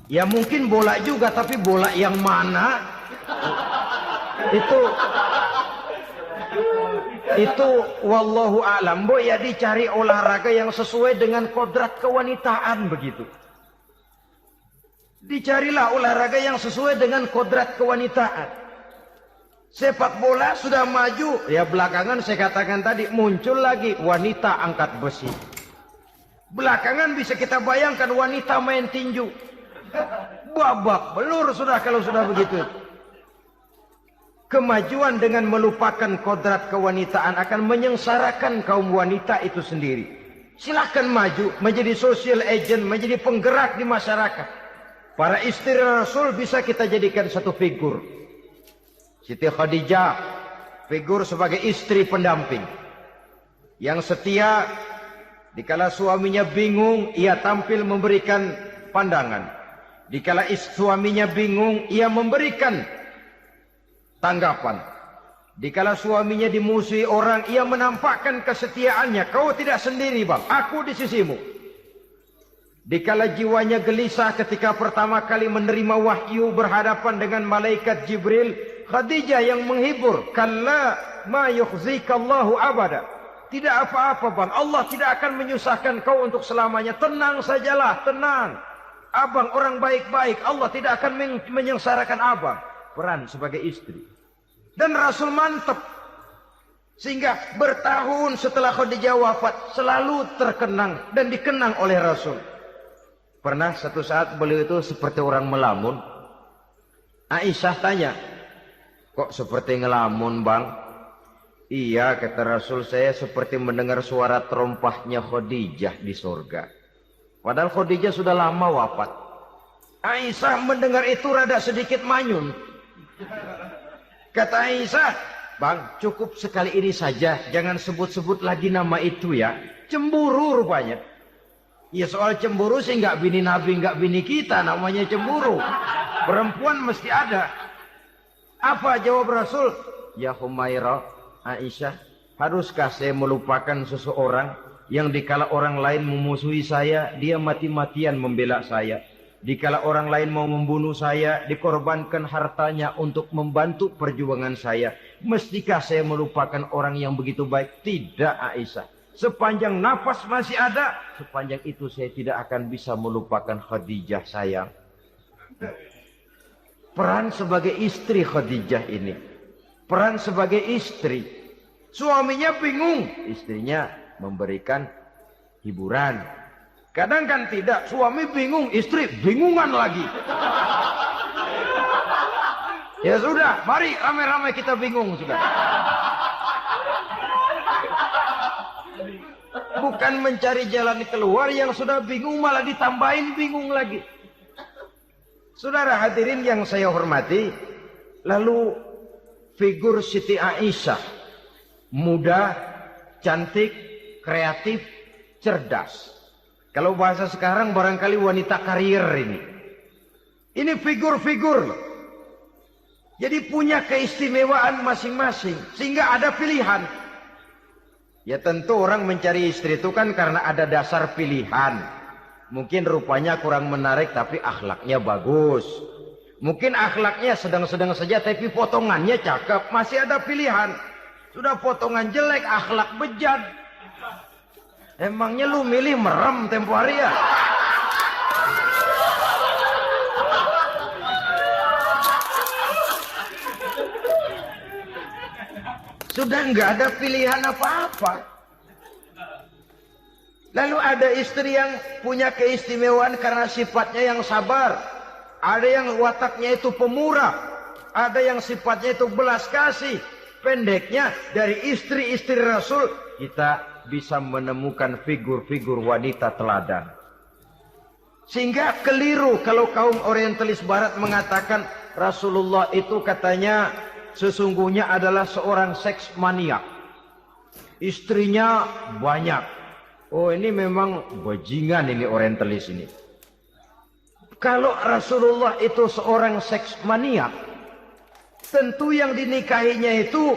Ya mungkin bola juga, tapi bola yang mana? Itu wallahu a'lam. Ya dicari olahraga yang sesuai dengan kodrat kewanitaan begitu. Dicarilah olahraga yang sesuai dengan kodrat kewanitaan. Sepak bola sudah maju, ya belakangan saya katakan tadi muncul lagi wanita angkat besi. Belakangan bisa kita bayangkan wanita main tinju. Babak belur sudah kalau sudah begitu. Kemajuan dengan melupakan kodrat kewanitaan akan menyengsarakan kaum wanita itu sendiri. Silahkan maju menjadi social agent, menjadi penggerak di masyarakat. Para istri Rasul bisa kita jadikan satu figur. Siti Khadijah, figur sebagai istri pendamping. Yang setia, dikala suaminya bingung, ia tampil memberikan pandangan. Dikala suaminya bingung, ia memberikan tanggapan. Dikala suaminya dimusuhi orang, ia menampakkan kesetiaannya. Kau tidak sendiri bang, aku di sisimu. Dikala jiwanya gelisah ketika pertama kali menerima wahyu berhadapan dengan malaikat Jibril, Khadijah yang menghibur. Kalla ma yukhzikallahu abada. Tidak apa-apa bang, Allah tidak akan menyusahkan kau untuk selamanya. Tenang sajalah, tenang. Abang orang baik-baik, Allah tidak akan menyengsarakan abang. Peran sebagai istri. Dan Rasul mantap. Sehingga bertahun setelah Khadijah wafat, selalu terkenang dan dikenang oleh Rasul. Pernah satu saat beliau itu seperti orang melamun. Aisyah tanya, kok seperti ngelamun bang? Iya kata Rasul, saya seperti mendengar suara terompahnya Khadijah di surga. Padahal Khadijah sudah lama wafat. Aisyah mendengar itu rada sedikit manyun. Kata Aisyah, bang cukup sekali ini saja, jangan sebut-sebut lagi nama itu ya. Cemburu rupanya. Ya soal cemburu sih nggak bini Nabi, nggak bini kita, namanya cemburu. Perempuan mesti ada. Apa jawab Rasul? Ya Humairah, Aisyah, Haruskah saya melupakan seseorang yang dikala orang lain memusuhi saya, dia mati-matian membela saya. Dikala orang lain mau membunuh saya, dikorbankan hartanya untuk membantu perjuangan saya. Mestikah saya melupakan orang yang begitu baik? Tidak, Aisyah. Sepanjang nafas masih ada, sepanjang itu saya tidak akan bisa melupakan Khadijah sayang. Peran sebagai istri Khadijah ini. Peran sebagai istri. Suaminya bingung, istrinya memberikan hiburan. Kadang kan tidak, suami bingung, istri bingungan lagi. Ya sudah, mari ramai-ramai kita bingung sudah. Bukan mencari jalan keluar, yang sudah bingung malah ditambahin bingung lagi. Saudara hadirin yang saya hormati, lalu figur Siti Aisyah, muda, cantik, kreatif, cerdas. Kalau bahasa sekarang barangkali wanita karier ini. Ini figur-figur loh. Jadi punya keistimewaan masing-masing, sehingga ada pilihan. Ya tentu orang mencari istri itu kan karena ada dasar pilihan. Mungkin rupanya kurang menarik tapi akhlaknya bagus. Mungkin akhlaknya sedang-sedang saja tapi potongannya cakep. Masih ada pilihan. Sudah potongan jelek, akhlak bejat. Emangnya lu milih merem tempo hari ya? Sudah nggak ada pilihan apa-apa. Lalu ada istri yang punya keistimewaan karena sifatnya yang sabar. Ada yang wataknya itu pemurah. Ada yang sifatnya itu belas kasih. Pendeknya dari istri-istri Rasul kita bisa menemukan figur-figur wanita teladan. Sehingga keliru kalau kaum orientalis barat mengatakan Rasulullah itu katanya sesungguhnya adalah seorang seks maniak. Istrinya banyak. Oh ini memang bajingan ini orientalis ini. Kalau Rasulullah itu seorang seks maniak, tentu yang dinikahinya itu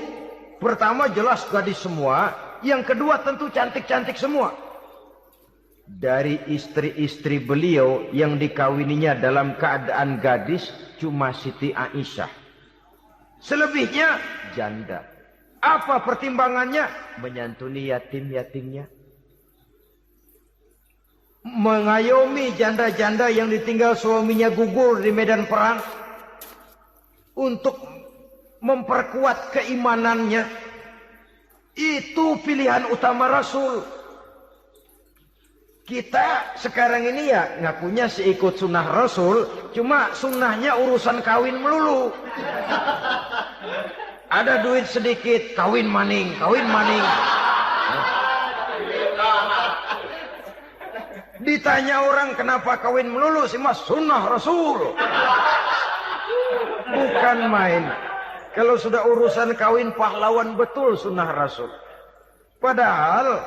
pertama jelas gadis semua. Yang kedua tentu cantik-cantik semua. Dari istri-istri beliau yang dikawininya dalam keadaan gadis cuma Siti Aisyah. Selebihnya janda. Apa pertimbangannya? Menyantuni yatim-yatimnya. Mengayomi janda-janda yang ditinggal suaminya gugur di medan perang. Untuk memperkuat keimanannya. Itu pilihan utama Rasul. Kita sekarang ini ya ngakunya seikut sunnah Rasul. Cuma sunnahnya urusan kawin melulu. Ada duit sedikit, kawin maning, kawin maning. Ditanya orang kenapa kawin melulu, sih mas sunnah Rasul. Bukan main. Kalau sudah urusan kawin pahlawan betul sunnah Rasul. Padahal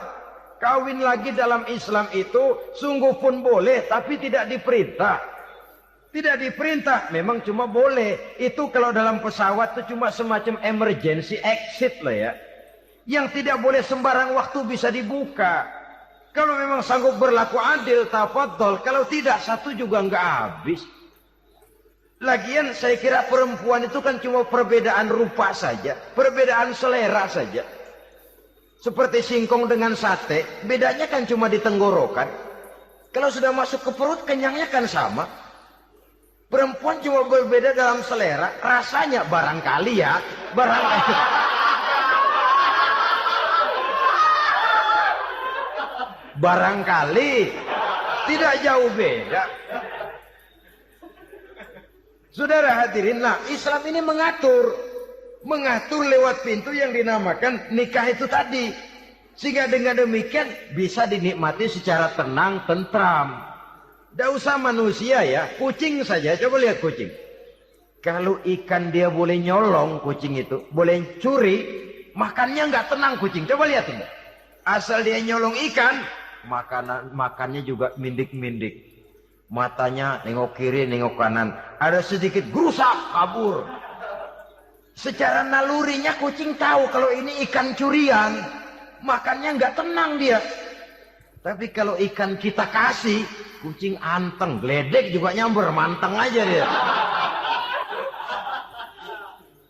kawin lagi dalam Islam itu sungguh pun boleh tapi tidak diperintah. Tidak diperintah, memang cuma boleh. Itu kalau dalam pesawat itu cuma semacam emergency exit lah ya. Yang tidak boleh sembarang waktu bisa dibuka. Kalau memang sanggup berlaku adil, tafadhol. Kalau tidak, satu juga nggak habis. Lagian saya kira perempuan itu kan cuma perbedaan rupa saja. Perbedaan selera saja. Seperti singkong dengan sate. Bedanya kan cuma di tenggorokan. Kalau sudah masuk ke perut, kenyangnya kan sama. Perempuan cuma berbeda dalam selera. Rasanya barangkali ya. Barangkali. Barangkali. Tidak jauh beda. Saudara hadirin, nah Islam ini mengatur lewat pintu yang dinamakan nikah itu tadi. Sehingga dengan demikian bisa dinikmati secara tenang, tentram. Tidak usah manusia ya, kucing saja. Coba lihat kucing. Kalau ikan dia boleh nyolong kucing itu, boleh curi, makannya nggak tenang kucing. Coba lihat ini. Asal dia nyolong ikan, makannya juga mindik-mindik. Matanya nengok kiri, nengok kanan. Ada sedikit gerusak, kabur. Secara nalurinya kucing tahu kalau ini ikan curian, makannya nggak tenang dia. Tapi kalau ikan kita kasih, kucing anteng, geledek juga nyamber, manteng aja dia.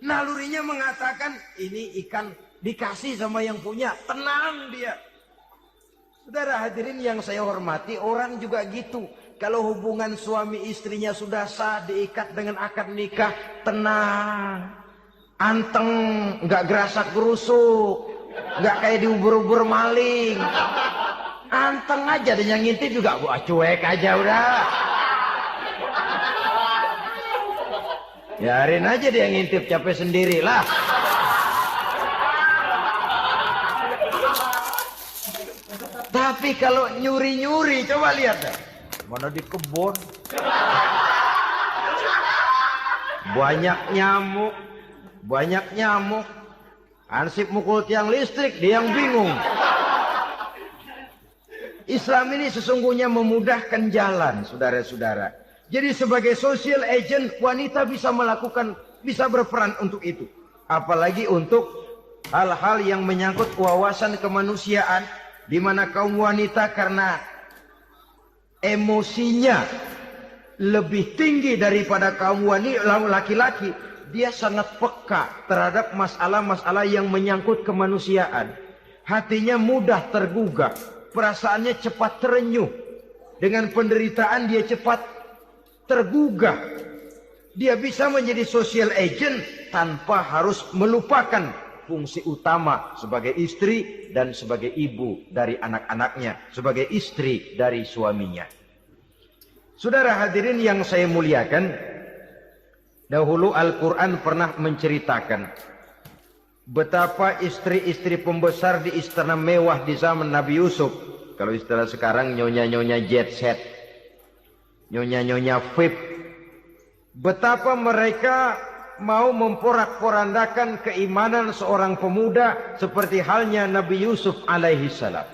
Nalurinya mengatakan ini ikan dikasih sama yang punya, tenang dia. Saudara hadirin yang saya hormati, orang juga gitu. Kalau hubungan suami istrinya sudah sah, diikat dengan akad nikah, tenang, anteng, nggak gerasak gerusuk, nggak kayak diubur-ubur maling. Anteng aja, dan yang ngintip juga gua cuek aja udah. Biarin aja dia ngintip, capek sendirilah. Tapi kalau nyuri-nyuri, coba lihat dah. Mana di kebun. Banyak nyamuk. Banyak nyamuk. Ansip mukul tiang listrik, dia yang bingung. Islam ini sesungguhnya memudahkan jalan, saudara-saudara. Jadi sebagai social agent, wanita bisa melakukan, bisa berperan untuk itu. Apalagi untuk hal-hal yang menyangkut wawasan kemanusiaan, di mana kaum wanita karena emosinya lebih tinggi daripada kaum wanita laki-laki, dia sangat peka terhadap masalah-masalah yang menyangkut kemanusiaan. Hatinya mudah tergugah, perasaannya cepat terenyuh. Dengan penderitaan dia cepat tergugah. Dia bisa menjadi social agent tanpa harus melupakan fungsi utama sebagai istri dan sebagai ibu dari anak-anaknya, sebagai istri dari suaminya. Saudara hadirin yang saya muliakan, dahulu Al-Quran pernah menceritakan betapa istri-istri pembesar di istana mewah di zaman Nabi Yusuf, kalau istilah sekarang nyonya-nyonya jet set, nyonya-nyonya VIP, betapa mereka mau memporak-porandakan keimanan seorang pemuda seperti halnya Nabi Yusuf alaihi salam.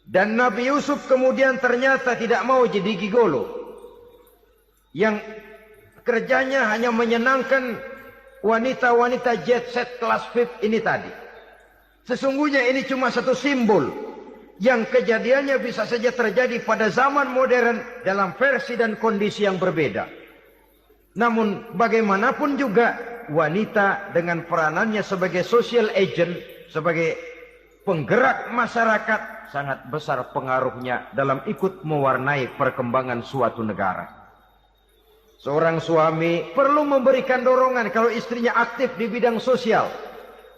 Dan Nabi Yusuf kemudian ternyata tidak mau jadi gigolo yang kerjanya hanya menyenangkan wanita-wanita jet set kelas VIP ini tadi. Sesungguhnya ini cuma satu simbol yang kejadiannya bisa saja terjadi pada zaman modern dalam versi dan kondisi yang berbeda. Namun bagaimanapun juga wanita dengan peranannya sebagai social agent, sebagai penggerak masyarakat, sangat besar pengaruhnya dalam ikut mewarnai perkembangan suatu negara. Seorang suami perlu memberikan dorongan kalau istrinya aktif di bidang sosial.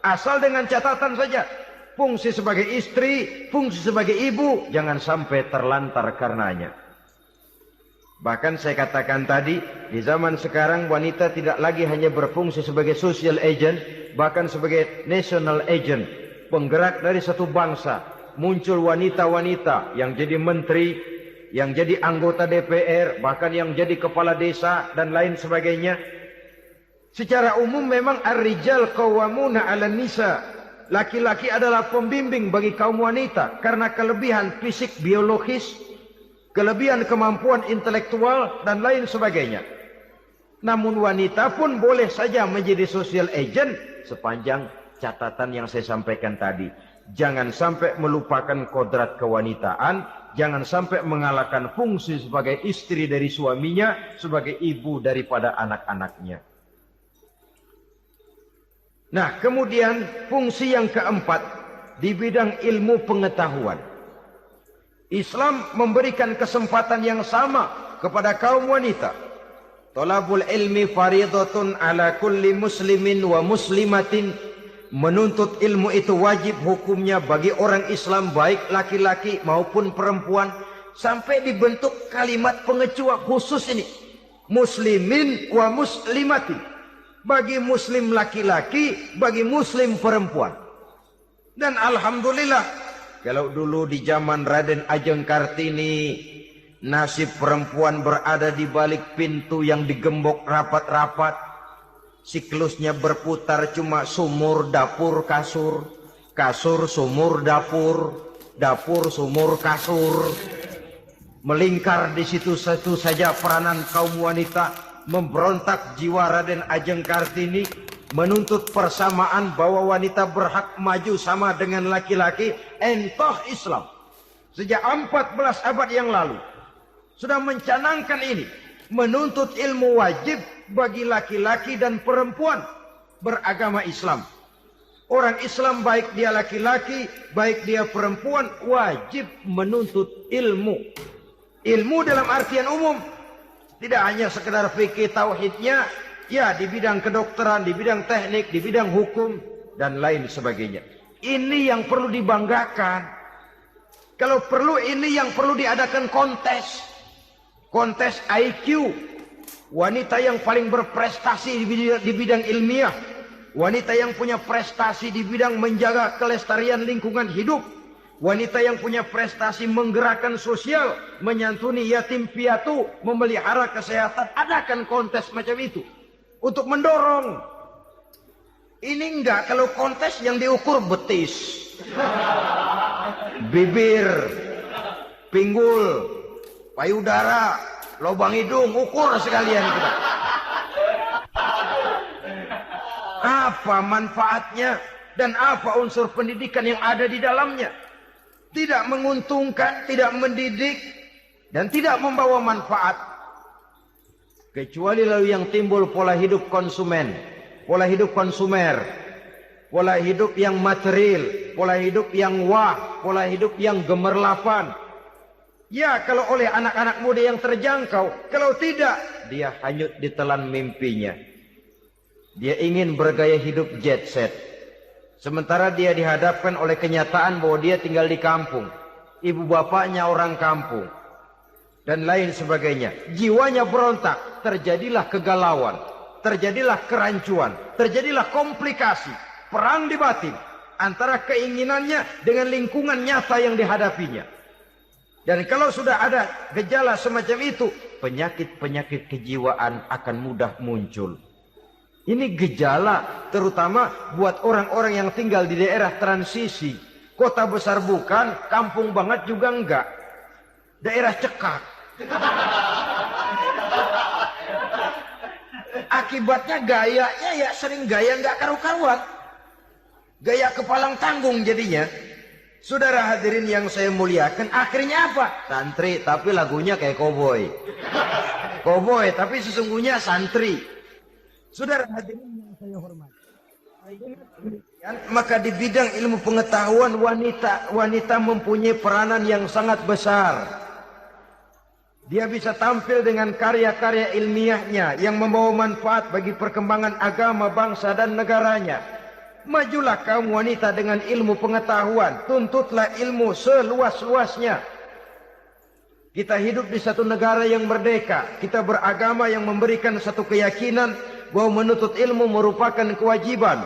Asal dengan catatan saja, fungsi sebagai istri, fungsi sebagai ibu, jangan sampai terlantar karenanya. Bahkan saya katakan tadi, di zaman sekarang wanita tidak lagi hanya berfungsi sebagai social agent, bahkan sebagai national agent, penggerak dari satu bangsa. Muncul wanita-wanita yang jadi menteri, yang jadi anggota DPR, bahkan yang jadi kepala desa dan lain sebagainya. Secara umum memang ar-rijal qawwamuna 'alan nisa. Laki-laki adalah pembimbing bagi kaum wanita karena kelebihan fisik biologis, kelebihan kemampuan intelektual dan lain sebagainya. Namun wanita pun boleh saja menjadi social agent sepanjang catatan yang saya sampaikan tadi. Jangan sampai melupakan kodrat kewanitaan, jangan sampai mengalahkan fungsi sebagai istri dari suaminya, sebagai ibu daripada anak-anaknya. Nah, kemudian fungsi yang keempat di bidang ilmu pengetahuan. Islam memberikan kesempatan yang sama kepada kaum wanita. Thalabul ilmi faridatun ala kulli muslimin wa muslimatin. Menuntut ilmu itu wajib hukumnya bagi orang Islam, baik laki-laki maupun perempuan. Sampai dibentuk kalimat pengecuali khusus ini. Muslimin wa muslimatin. Bagi muslim laki-laki, bagi muslim perempuan. Dan alhamdulillah, kalau dulu di zaman Raden Ajeng Kartini, nasib perempuan berada di balik pintu yang digembok rapat-rapat. Siklusnya berputar cuma sumur, dapur, kasur. Kasur, sumur, dapur. Dapur, sumur, kasur. Melingkar di situ satu saja peranan kaum wanita. Memberontak jiwa Raden Ajeng Kartini. menuntut persamaan bahwa wanita berhak maju sama dengan laki-laki, entah Islam sejak 14 abad yang lalu sudah mencanangkan ini. Menuntut ilmu wajib bagi laki-laki dan perempuan beragama Islam. Orang Islam baik dia laki-laki, baik dia perempuan, wajib menuntut ilmu. Ilmu dalam artian umum, tidak hanya sekedar fikih tauhidnya, ya di bidang kedokteran, di bidang teknik, di bidang hukum dan lain sebagainya. Ini yang perlu dibanggakan. Kalau perlu, ini yang perlu diadakan kontes. Kontes IQ, wanita yang paling berprestasi di bidang ilmiah, wanita yang punya prestasi di bidang menjaga kelestarian lingkungan hidup, wanita yang punya prestasi menggerakkan sosial, menyantuni yatim piatu, memelihara kesehatan. Adakan kontes macam itu untuk mendorong. Ini enggak, kalau kontes yang diukur betis, bibir, pinggul, payudara, lubang hidung, ukur sekalian kita. Apa manfaatnya dan apa unsur pendidikan yang ada di dalamnya? Tidak menguntungkan, tidak mendidik, dan tidak membawa manfaat. Kecuali lalu yang timbul pola hidup konsumen, pola hidup konsumer, pola hidup yang material, pola hidup yang wah, pola hidup yang gemerlapan. Ya, kalau oleh anak-anak muda yang terjangkau, kalau tidak, dia hanyut ditelan mimpinya. Dia ingin bergaya hidup jet set. Sementara dia dihadapkan oleh kenyataan bahwa dia tinggal di kampung. Ibu bapaknya orang kampung. Dan lain sebagainya. Jiwanya berontak, terjadilah kegalauan, terjadilah kerancuan, terjadilah komplikasi, perang di batin antara keinginannya dengan lingkungan nyata yang dihadapinya. Dan kalau sudah ada gejala semacam itu, penyakit-penyakit kejiwaan akan mudah muncul. Ini gejala terutama buat orang-orang yang tinggal di daerah transisi. Kota besar bukan, kampung banget juga enggak. Daerah cekak. Akibatnya gayanya ya sering gaya enggak karu-karuan. Gaya kepalang tanggung jadinya. Saudara hadirin yang saya muliakan, akhirnya apa? Santri, tapi lagunya kayak koboi. Koboi, tapi sesungguhnya santri. Saudara hadirin yang saya hormati. Maka di bidang ilmu pengetahuan, wanita mempunyai peranan yang sangat besar. Dia bisa tampil dengan karya-karya ilmiahnya yang membawa manfaat bagi perkembangan agama, bangsa, dan negaranya. Majulah kaum wanita dengan ilmu pengetahuan. Tuntutlah ilmu seluas-luasnya. Kita hidup di satu negara yang merdeka. Kita beragama yang memberikan satu keyakinan bahwa menuntut ilmu merupakan kewajiban.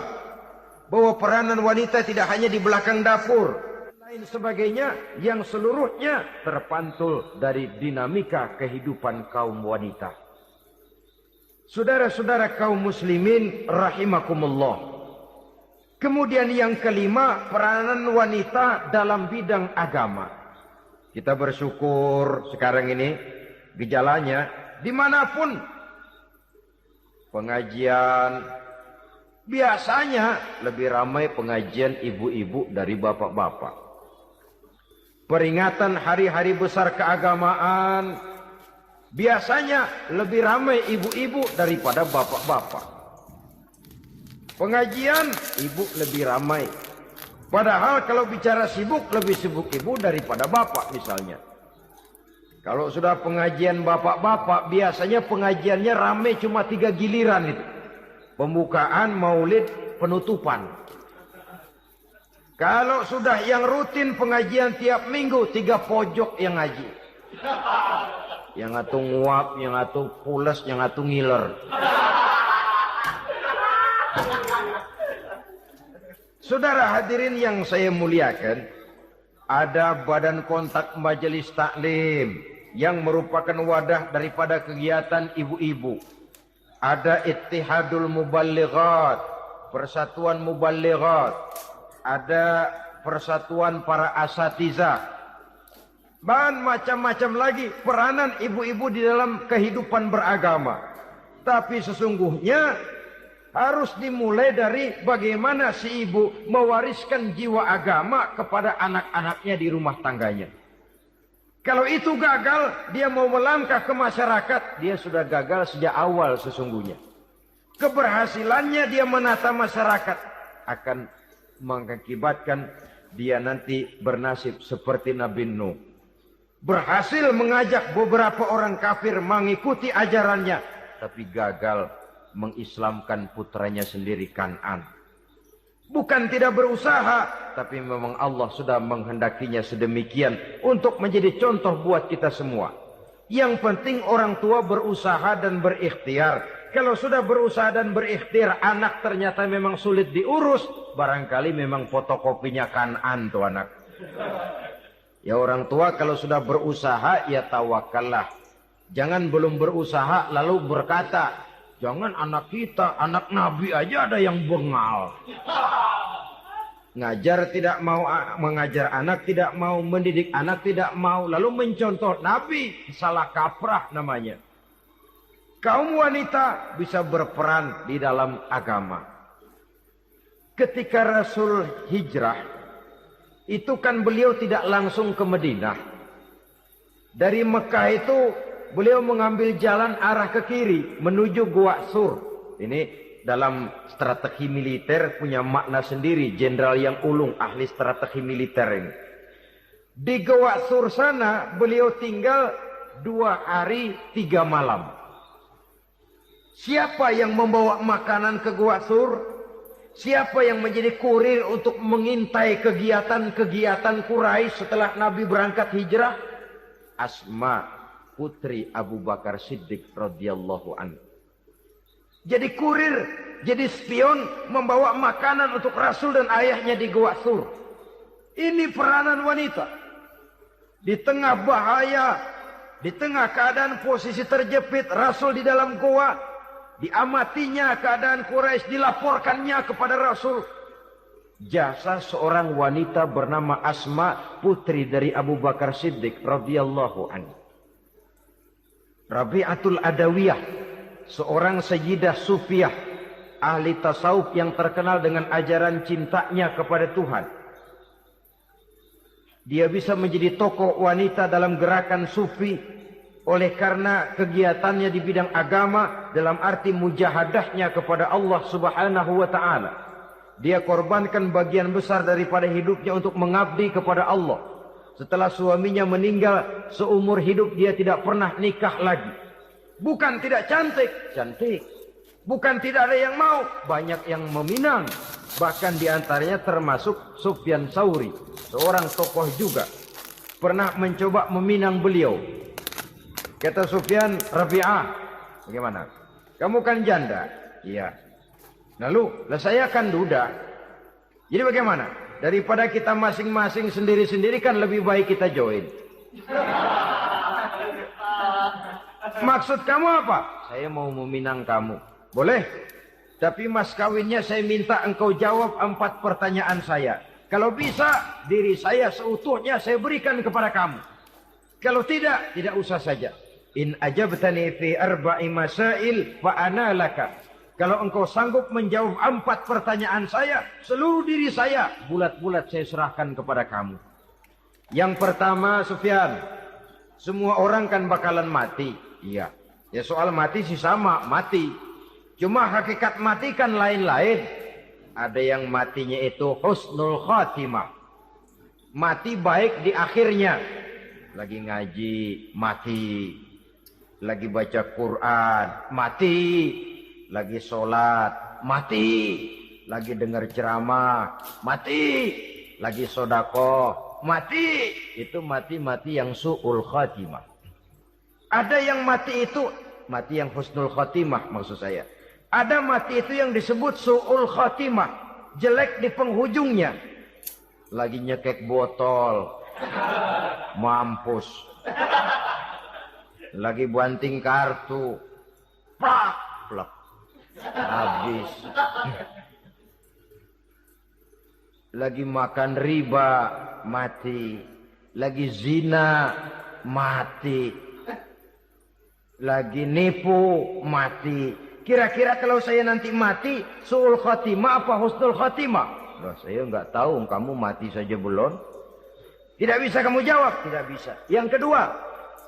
Bahwa peranan wanita tidak hanya di belakang dapur. Lain sebagainya yang seluruhnya terpantul dari dinamika kehidupan kaum wanita. Saudara-saudara kaum muslimin rahimakumullah. Kemudian yang kelima, peranan wanita dalam bidang agama. Kita bersyukur sekarang ini gejalanya dimanapun pengajian, biasanya lebih ramai pengajian ibu-ibu dari bapak-bapak. Peringatan hari-hari besar keagamaan, biasanya lebih ramai ibu-ibu daripada bapak-bapak. Pengajian, ibu lebih ramai. Padahal kalau bicara sibuk, lebih sibuk ibu daripada bapak misalnya. Kalau sudah pengajian bapak-bapak, biasanya pengajiannya ramai cuma 3 giliran itu. Pembukaan, maulid, penutupan. Kalau sudah yang rutin pengajian tiap minggu, 3 pojok yang ngaji. Yang atu nguap, yang atu pules, yang atu ngiler. Saudara hadirin yang saya muliakan, ada badan kontak majelis taklim yang merupakan wadah daripada kegiatan ibu-ibu. Ada Ittihadul Muballighat, Persatuan Muballighat, ada Persatuan Para Asatizah, dan macam-macam lagi peranan ibu-ibu di dalam kehidupan beragama. Tapi sesungguhnya Harus dimulai dari bagaimana si ibu mewariskan jiwa agama kepada anak-anaknya di rumah tangganya. Kalau itu gagal, dia mau melangkah ke masyarakat, dia sudah gagal sejak awal sesungguhnya. Keberhasilannya dia menata masyarakat akan mengakibatkan dia nanti bernasib seperti Nabi Nuh. Berhasil mengajak beberapa orang kafir mengikuti ajarannya, tapi gagal mengislamkan putranya sendiri Kan'an. Bukan tidak berusaha, tapi memang Allah sudah menghendakinya sedemikian untuk menjadi contoh buat kita semua. Yang penting orang tua berusaha dan berikhtiar. Kalau sudah berusaha dan berikhtiar, anak ternyata memang sulit diurus, barangkali memang fotokopinya Kan'an tuh anak. Ya orang tua kalau sudah berusaha, ya tawakallah. Jangan belum berusaha lalu berkata, jangan anak kita, anak Nabi aja ada yang bengal. Ngajar tidak mau, mengajar anak tidak mau, mendidik anak tidak mau, lalu mencontoh Nabi, salah kaprah namanya. Kaum wanita bisa berperan di dalam agama. Ketika Rasul hijrah, itu kan beliau tidak langsung ke Madinah. Dari Mekah itu beliau mengambil jalan arah ke kiri menuju Gua Sur. Ini dalam strategi militer punya makna sendiri. Jenderal yang ulung, ahli strategi militer ini. Di Gua Sur sana beliau tinggal 2 hari 3 malam. Siapa yang membawa makanan ke Gua Sur? Siapa yang menjadi kurir untuk mengintai kegiatan-kegiatan Quraisy setelah Nabi berangkat hijrah? Asma, putri Abu Bakar Siddiq radhiyallahu anhu. Jadi kurir, jadi spion membawa makanan untuk Rasul dan ayahnya di Gua Sur. Ini peranan wanita. Di tengah bahaya, di tengah keadaan posisi terjepit, Rasul di dalam gua, diamatinya keadaan Quraisy, dilaporkannya kepada Rasul. Jasa seorang wanita bernama Asma, putri dari Abu Bakar Siddiq radhiyallahu anhu. Rabi'atul Adawiyah, seorang sayyidah sufiyah, ahli tasawuf yang terkenal dengan ajaran cintanya kepada Tuhan. Dia bisa menjadi tokoh wanita dalam gerakan sufi oleh karena kegiatannya di bidang agama dalam arti mujahadahnya kepada Allah Subhanahu wa taala. Dia korbankan bagian besar daripada hidupnya untuk mengabdi kepada Allah. Setelah suaminya meninggal, seumur hidup dia tidak pernah nikah lagi. Bukan tidak cantik, cantik. Bukan tidak ada yang mau, banyak yang meminang. Bahkan diantaranya termasuk Sufyan Tsauri, seorang tokoh juga. Pernah mencoba meminang beliau. Kata Sufyan, Rabi'ah, bagaimana? Kamu kan janda? Iya. Lalu, saya kan duda. Jadi bagaimana? Daripada kita masing-masing sendiri-sendiri kan lebih baik kita join. Maksud kamu apa? Saya mau meminang kamu. Boleh? Tapi mas kawinnya saya minta engkau jawab 4 pertanyaan saya. Kalau bisa, diri saya seutuhnya saya berikan kepada kamu. Kalau tidak, tidak usah saja. In ajabtani fi 4 masail fa ana laka. Kalau engkau sanggup menjawab 4 pertanyaan saya, seluruh diri saya bulat-bulat saya serahkan kepada kamu. Yang pertama, Sufyan, semua orang kan bakalan mati. Iya. Ya soal mati sih sama, mati. Cuma hakikat mati kan lain-lain. Ada yang matinya itu husnul khatimah. Mati baik di akhirnya. Lagi ngaji, mati. Lagi baca Quran, mati. Lagi sholat, mati. Lagi dengar ceramah, mati. Lagi sodako, mati. Itu mati-mati yang su'ul khatimah. Ada yang mati itu, mati yang husnul khatimah maksud saya. Ada mati itu yang disebut su'ul khatimah. Jelek di penghujungnya. Lagi nyekek botol. Mampus. Lagi banting kartu. Plak, plak. Habis. Lagi makan riba, mati. Lagi zina, mati. Lagi nipu, mati. Kira-kira kalau saya nanti mati, su'ul khatimah apa husnul khatimah? Loh, saya nggak tahu, kamu mati saja belum. Tidak bisa kamu jawab, tidak bisa. Yang kedua,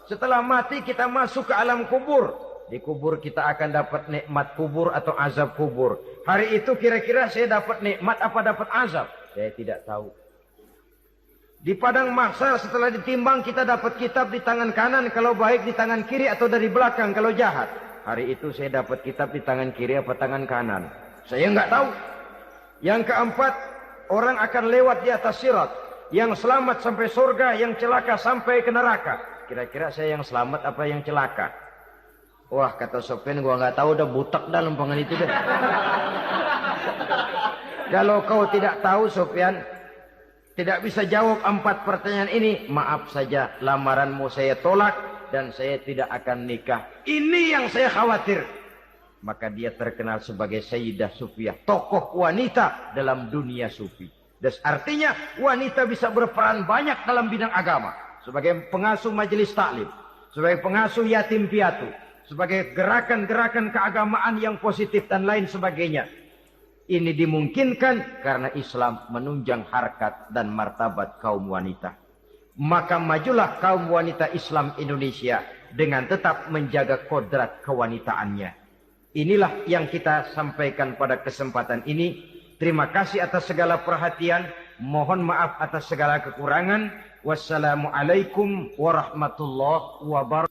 setelah mati kita masuk ke alam kubur. Di kubur kita akan dapat nikmat kubur atau azab kubur. Hari itu kira-kira saya dapat nikmat apa dapat azab? Saya tidak tahu. Di padang mahsyar setelah ditimbang kita dapat kitab di tangan kanan kalau baik, di tangan kiri atau dari belakang kalau jahat. Hari itu saya dapat kitab di tangan kiri apa tangan kanan? Saya nggak tahu. Yang keempat, orang akan lewat di atas sirat. Yang selamat sampai surga, yang celaka sampai ke neraka. Kira-kira saya yang selamat apa yang celaka? Wah, kata Sofyan, gua nggak tahu, udah butak dah lempangan itu deh. Kalau kau tidak tahu, Sofyan, tidak bisa jawab 4 pertanyaan ini, maaf saja, lamaranmu saya tolak dan saya tidak akan nikah. Ini yang saya khawatir. Maka dia terkenal sebagai Sayyidah Sufiyah, tokoh wanita dalam dunia sufi. Dan artinya wanita bisa berperan banyak dalam bidang agama. Sebagai pengasuh majelis taklim, sebagai pengasuh yatim piatu, sebagai gerakan-gerakan keagamaan yang positif dan lain sebagainya. Ini dimungkinkan karena Islam menunjang harkat dan martabat kaum wanita. Maka majulah kaum wanita Islam Indonesia dengan tetap menjaga kodrat kewanitaannya. Inilah yang kita sampaikan pada kesempatan ini. Terima kasih atas segala perhatian. Mohon maaf atas segala kekurangan. Wassalamualaikum warahmatullahi wabarakatuh.